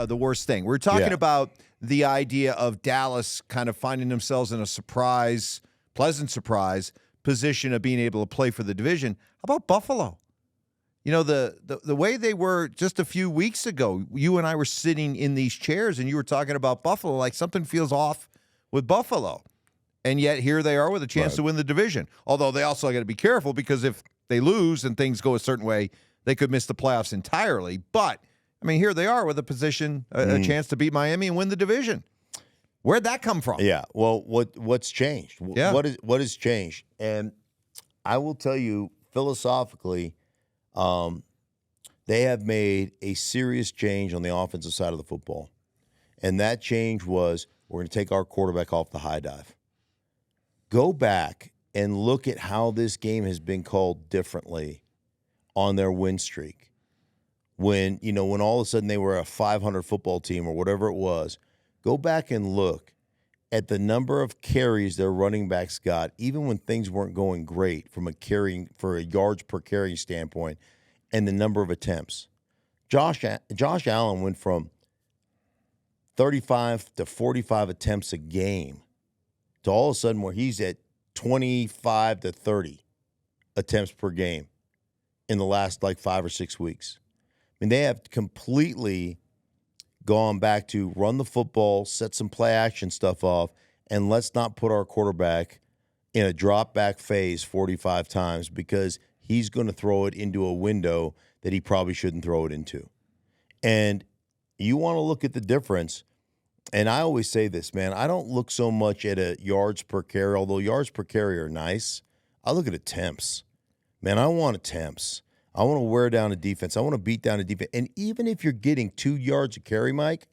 the worst thing. We're talking about the idea of Dallas kind of finding themselves in a pleasant surprise position of being able to play for the division. How about Buffalo? You know, the way they were just a few weeks ago, you and I were sitting in these chairs and you were talking about Buffalo like something feels off with Buffalo. And yet here they are with a chance to win the division. Although they also got to be careful because if they lose and things go a certain way, they could miss the playoffs entirely. But, I mean, here they are with a position, a chance to beat Miami and win the division. Where'd that come from? Yeah, well, what's changed? Yeah. What has changed? And I will tell you, philosophically, they have made a serious change on the offensive side of the football. And that change was we're going to take our quarterback off the high dive. Go back and look at how this game has been called differently on their win streak. When all of a sudden they were a 500 football team or whatever it was, go back and look at the number of carries their running backs got, even when things weren't going great for a yards per carry standpoint, and the number of attempts. Josh Allen went from 35 to 45 attempts a game to all of a sudden where he's at 25 to 30 attempts per game in the last 5 or 6 weeks. I mean, they have completely gone back to run the football, set some play action stuff off, and let's not put our quarterback in a drop back phase 45 times because he's going to throw it into a window that he probably shouldn't throw it into. And you want to look at the difference. And I always say this, man, I don't look so much at a yards per carry, although yards per carry are nice. I look at attempts. Man, I want attempts. I want to wear down a defense. I want to beat down a defense. And even if you're getting 2 yards a carry, Mike,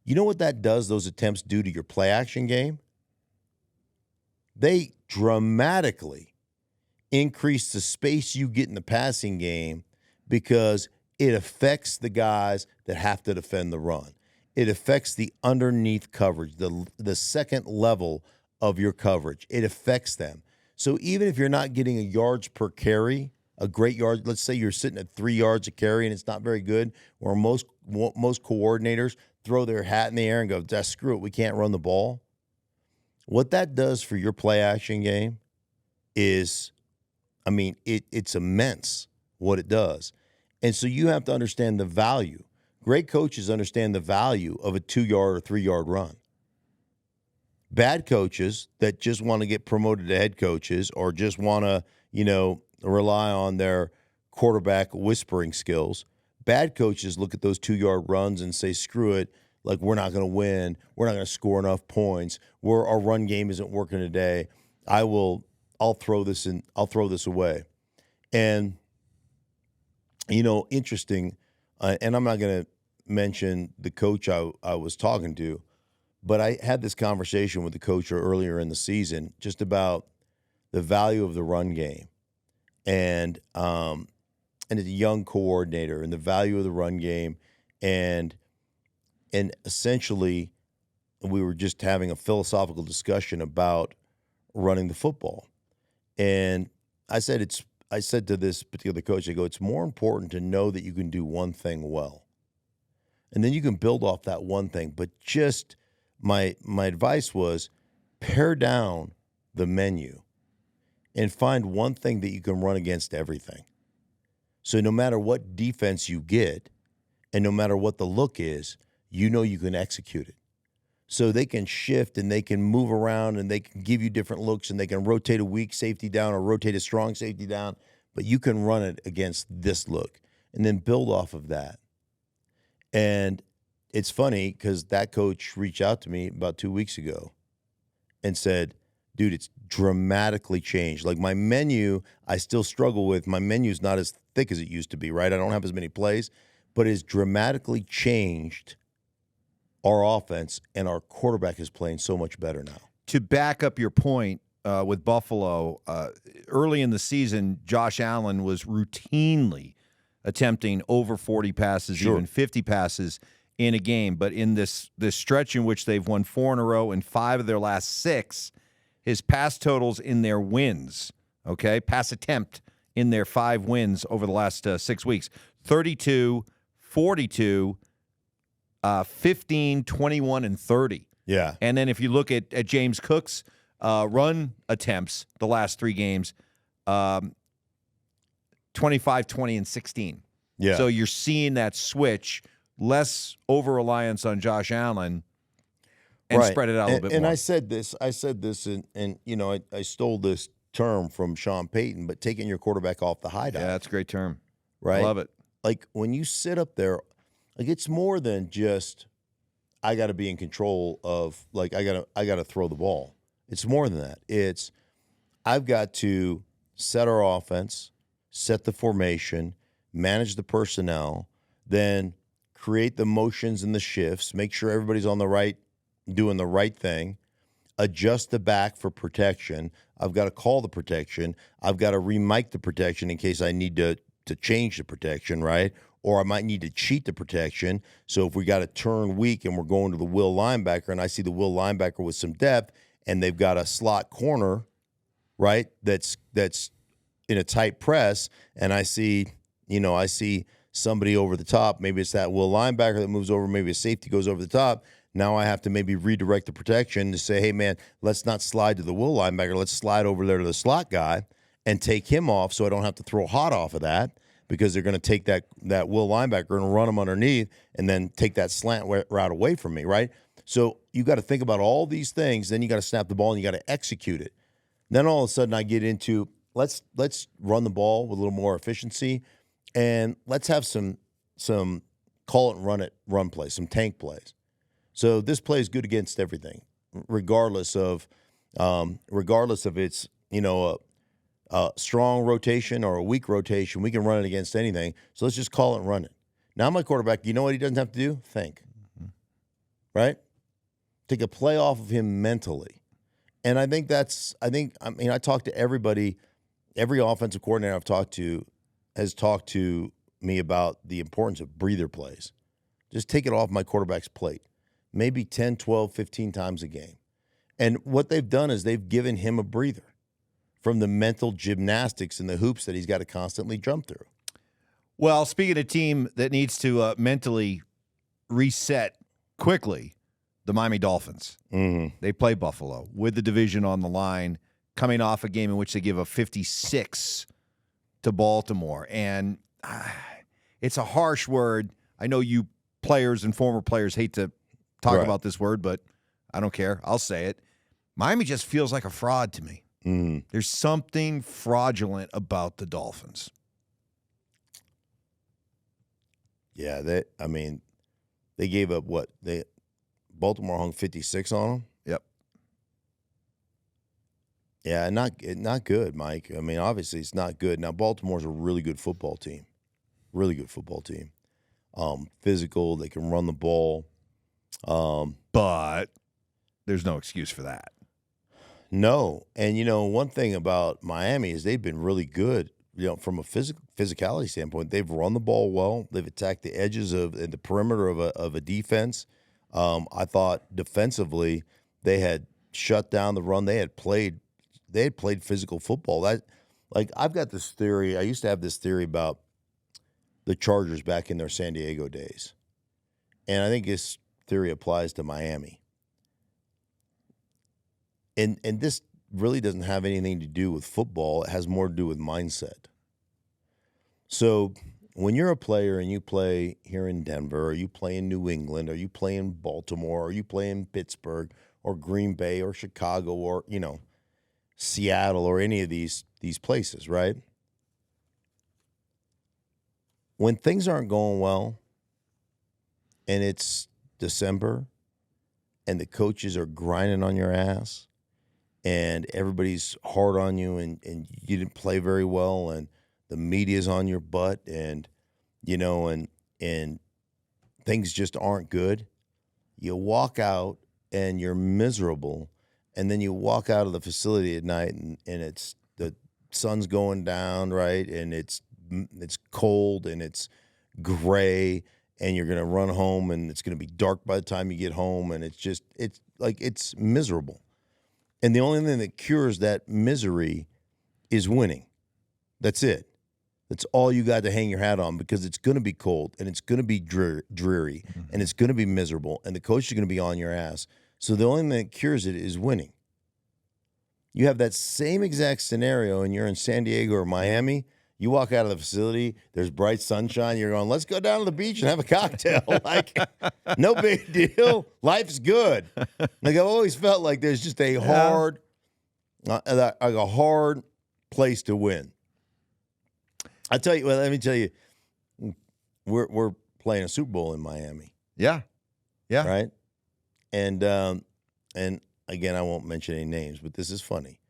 you know what that does, those attempts do to your play action game? They dramatically increase the space you get in the passing game because it affects the guys that have to defend the run. It affects the underneath coverage, the second level of your coverage. It affects them. So even if you're not getting a yards per carry, a great yard, let's say you're sitting at 3 yards a carry and it's not very good, where most coordinators throw their hat in the air and go, screw it, we can't run the ball. What that does for your play action game is, I mean, it's immense what it does. And so you have to understand the value. Great coaches understand the value of a 2-yard or 3-yard run. Bad coaches that just want to get promoted to head coaches or just want to, rely on their quarterback whispering skills. Bad coaches look at those 2-yard runs and say, screw it, we're not going to win. We're not going to score enough points. Our run game isn't working today. I'll throw this away. And, interesting, and I'm not going to mention the coach I was talking to, but I had this conversation with the coach earlier in the season just about the value of the run game. And as a young coordinator and the value of the run game. And essentially we were just having a philosophical discussion about running the football. And I said to this particular coach, I go, it's more important to know that you can do one thing well. And then you can build off that one thing. But just my advice was pare down the menu and find one thing that you can run against everything. So no matter what defense you get and no matter what the look is, you know you can execute it. So they can shift and they can move around and they can give you different looks and they can rotate a weak safety down or rotate a strong safety down, but you can run it against this look and then build off of that. And it's funny because that coach reached out to me about 2 weeks ago and said, dude, it's dramatically changed. My menu, I still struggle with. My menu's not as thick as it used to be, right? I don't have as many plays, but it's dramatically changed our offense, and our quarterback is playing so much better now. To back up your point with Buffalo, early in the season, Josh Allen was routinely attempting over 40 passes, even 50 passes in a game. But in this stretch in which they've won 4 in a row and 5 of their last 6, his pass totals in their wins, pass attempt in their 5 wins over the last 6 weeks, 32, 42, 15, 21, and 30. Yeah. And then if you look at James Cook's run attempts the last 3 games, 25, 20, and 16. Yeah. So you're seeing that switch, less over-reliance on Josh Allen, and spread it out a little bit more. And I said this, and you know, I stole this term from Sean Payton, but taking your quarterback off the hideout. Yeah, that's a great term. Right? Love it. Like when you sit up there, like it's more than just I got to be in control of, like I got to throw the ball. It's more than that. It's I've got to set our offense, set the formation, manage the personnel, then create the motions and the shifts, make sure everybody's on the right, doing the right thing, adjust the back for protection. I've got to call the protection. I've got to remike the protection in case I need to change the protection, right? Or I might need to cheat the protection. So if we got a turn weak and we're going to the will linebacker and I see the will linebacker with some depth and they've got a slot corner, right, that's in a tight press, and I see somebody over the top, maybe it's that will linebacker that moves over, maybe a safety goes over the top. Now I have to maybe redirect the protection to say, hey, man, let's not slide to the will linebacker. Let's slide over there to the slot guy and take him off so I don't have to throw hot off of that, because they're going to take that will linebacker and run him underneath and then take that slant route away from me, right? So you got to think about all these things. Then you got to snap the ball and you got to execute it. Then all of a sudden I get into let's run the ball with a little more efficiency, and let's have some call it and run plays, some tank plays. So this play is good against everything, regardless of its a strong rotation or a weak rotation. We can run it against anything. So let's just call it and run it. Now my quarterback, you know what he doesn't have to do? Think. Right? Take a play off of him mentally. And I talked to everybody, every offensive coordinator I've talked to has talked to me about the importance of breather plays. Just take it off my quarterback's plate. Maybe 10, 12, 15 times a game. And what they've done is they've given him a breather from the mental gymnastics and the hoops that he's got to constantly jump through. Well, speaking of a team that needs to mentally reset quickly, the Miami Dolphins. Mm-hmm. They play Buffalo with the division on the line, coming off a game in which they give a 56 to Baltimore. And it's a harsh word. I know you players and former players hate to talk about this word, but I don't care. I'll say it. Miami just feels like a fraud to me. Mm-hmm. There's something fraudulent about the Dolphins. Yeah, they gave up what? Baltimore hung 56 on them? Yep. Yeah, not good, Mike. I mean, obviously it's not good. Now, Baltimore's a really good football team. Really good football team. Physical, they can run the ball. But there's no excuse for that. No. And, one thing about Miami is they've been really good, from a physicality standpoint. They've run the ball well. They've attacked the edges of the perimeter of a defense. I thought defensively they had shut down the run. They had played physical football. I've got this theory. I used to have this theory about the Chargers back in their San Diego days. And I think this theory applies to Miami. And this really doesn't have anything to do with football. It has more to do with mindset. So when you're a player and you play here in Denver, or you play in New England, or you play in Baltimore, or you play in Pittsburgh, or Green Bay, or Chicago, or, Seattle, or any of these places, right? When things aren't going well and it's December and the coaches are grinding on your ass and everybody's hard on you and you didn't play very well and the media's on your butt and things just aren't good, you walk out and you're miserable, and then you walk out of the facility at night and it's the sun's going down, right? And it's cold and it's gray and you're going to run home and it's going to be dark by the time you get home, and it's miserable. And the only thing that cures that misery is winning. That's it. That's all you got to hang your hat on, because it's going to be cold and it's going to be dreary and it's going to be miserable, and the coach is going to be on your ass. So the only thing that cures it is winning. You have that same exact scenario and you're in San Diego or Miami. You walk out of the facility, there's bright sunshine. You're going, let's go down to the beach and have a cocktail. Like, no big deal. Life's good. Like, I've always felt like there's just a hard, hard place to win. I tell you, well, let me tell you, we're playing a Super Bowl in Miami. Yeah. Right. And again, I won't mention any names, but this is funny.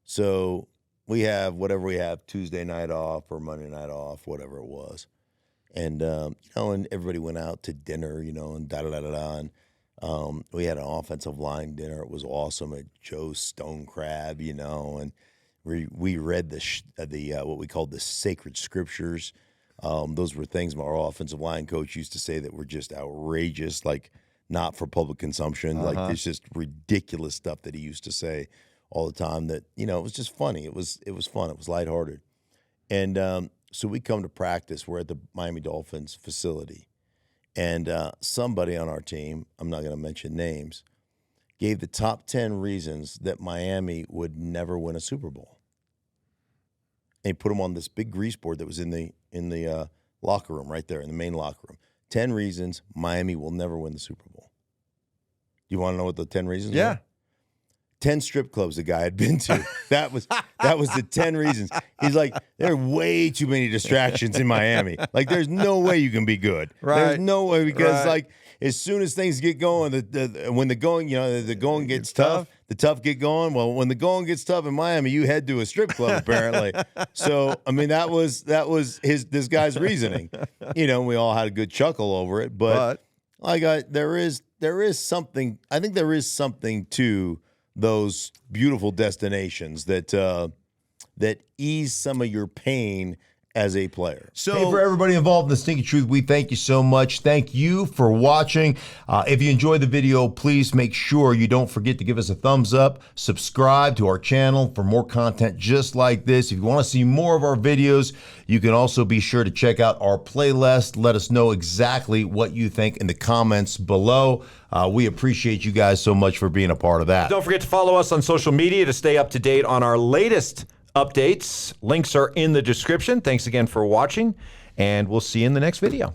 So we have whatever we have, Tuesday night off or Monday night off, whatever it was. And, and everybody went out to dinner, and da-da-da-da-da. And we had an offensive line dinner. It was awesome at Joe's Stone Crab, and we read the what we called the sacred scriptures. Those were things my offensive line coach used to say that were just outrageous, like not for public consumption. Like, it's just ridiculous stuff that he used to say all the time that, it was just funny. It was fun. It was lighthearted. And so we come to practice. We're at the Miami Dolphins facility. And somebody on our team, I'm not going to mention names, gave the top 10 reasons that Miami would never win a Super Bowl. And he put them on this big grease board that was in the locker room right there, in the main locker room. 10 reasons Miami will never win the Super Bowl. Do you want to know what the 10 reasons were? 10 strip clubs the guy had been to. That was the 10 reasons. He's like, there are way too many distractions in Miami. Like, there's no way you can be good. Right. There's no way, because like, as soon as things get going, when the going, the going gets tough, the tough get going. Well, when the going gets tough in Miami, you head to a strip club apparently. So, I mean, that was this guy's reasoning. We all had a good chuckle over it, but like, there is something. I think there is something to those beautiful destinations that ease some of your pain as a player. So, hey, for everybody involved in the Stinky Truth, we thank you so much. Thank you for watching. If you enjoyed the video, please make sure you don't forget to give us a thumbs up, subscribe to our channel for more content just like this. If you want to see more of our videos, you can also be sure to check out our playlist. Let us know exactly what you think in the comments below. We appreciate you guys so much for being a part of that. Don't forget to follow us on social media to stay up to date on our latest updates. Links are in the description. Thanks again for watching, and we'll see you in the next video.